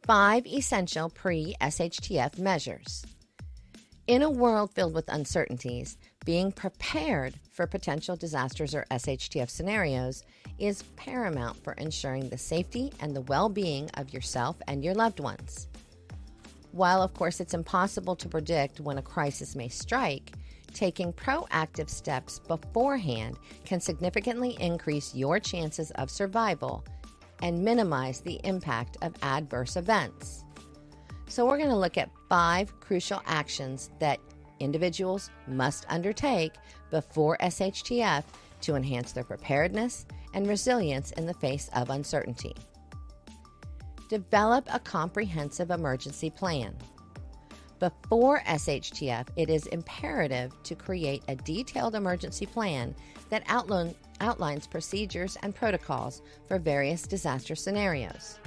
5 essential pre-SHTF measures. In a world filled with uncertainties, being prepared for potential disasters or SHTF scenarios is paramount for ensuring the safety and the well-being of yourself and your loved ones. While, of course, it's impossible to predict when a crisis may strike, taking proactive steps beforehand can significantly increase your chances of survival and minimize the impact of adverse events. So we're going to look at 5 crucial actions that individuals must undertake before SHTF to enhance their preparedness and resilience in the face of uncertainty. Develop a comprehensive emergency plan. Before SHTF, it is imperative to create a detailed emergency plan that outlines procedures and protocols for various disaster scenarios.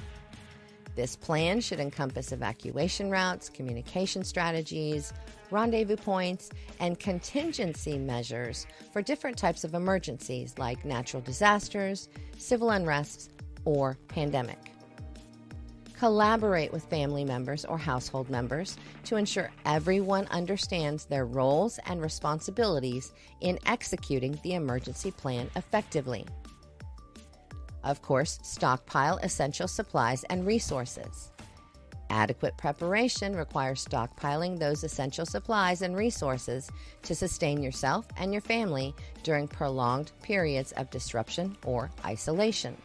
This plan should encompass evacuation routes, communication strategies, rendezvous points, and contingency measures for different types of emergencies like natural disasters, civil unrests, or pandemic. Collaborate with family members or household members to ensure everyone understands their roles and responsibilities in executing the emergency plan effectively. Of course, stockpile essential supplies and resources. Adequate preparation requires stockpiling those essential supplies and resources to sustain yourself and your family during prolonged periods of disruption or isolation.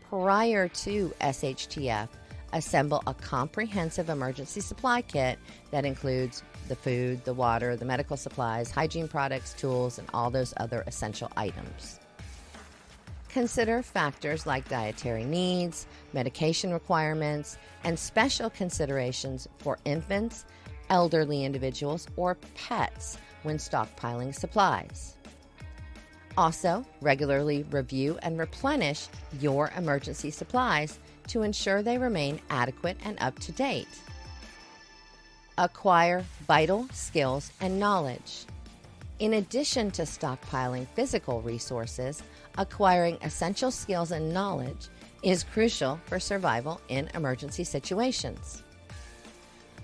Prior to SHTF, assemble a comprehensive emergency supply kit that includes the food, the water, the medical supplies, hygiene products, tools, and all those other essential items. Consider factors like dietary needs, medication requirements, and special considerations for infants, elderly individuals, or pets when stockpiling supplies. Also, regularly review and replenish your emergency supplies to ensure they remain adequate and up to date. Acquire vital skills and knowledge. In addition to stockpiling physical resources, acquiring essential skills and knowledge is crucial for survival in emergency situations.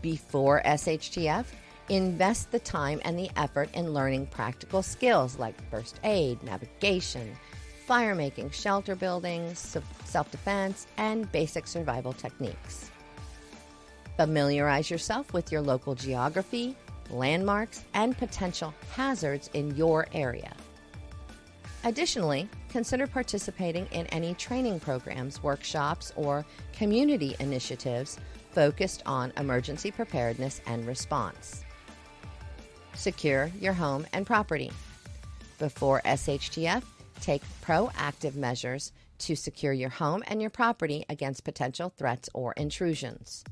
Before SHTF, invest the time and the effort in learning practical skills like first aid, navigation, fire making, shelter building, self-defense, and basic survival techniques. Familiarize yourself with your local geography, landmarks, and potential hazards in your area. Additionally, consider participating in any training programs, workshops, or community initiatives focused on emergency preparedness and response. Secure your home and property. Before SHTF, take proactive measures to secure your home and your property against potential threats or intrusions.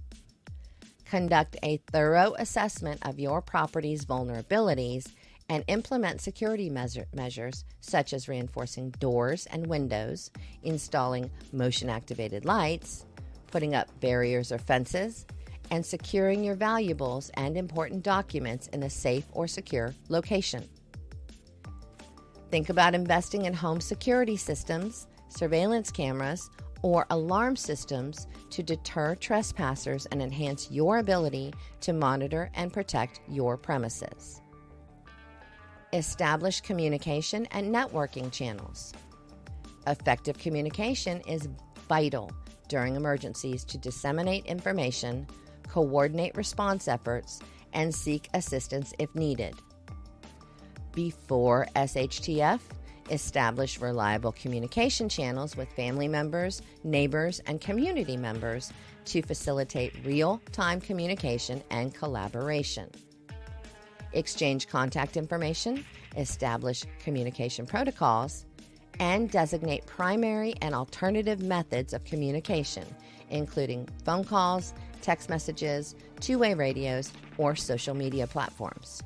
Conduct a thorough assessment of your property's vulnerabilities and implement security measures such as reinforcing doors and windows, installing motion-activated lights, putting up barriers or fences, and securing your valuables and important documents in a safe or secure location. Think about investing in home security systems, surveillance cameras, or alarm systems to deter trespassers and enhance your ability to monitor and protect your premises. Establish communication and networking channels. Effective communication is vital during emergencies to disseminate information, coordinate response efforts, and seek assistance if needed. Before SHTF, establish reliable communication channels with family members, neighbors, and community members to facilitate real-time communication and collaboration. Exchange contact information, establish communication protocols, and designate primary and alternative methods of communication, including phone calls, text messages, two-way radios, or social media platforms.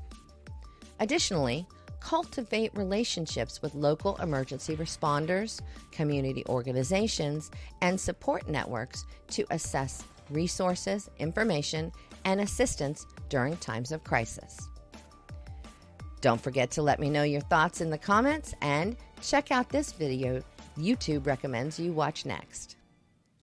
Additionally, cultivate relationships with local emergency responders, community organizations, and support networks to assess resources, information, and assistance during times of crisis. Don't forget to let me know your thoughts in the comments and check out this video YouTube recommends you watch next.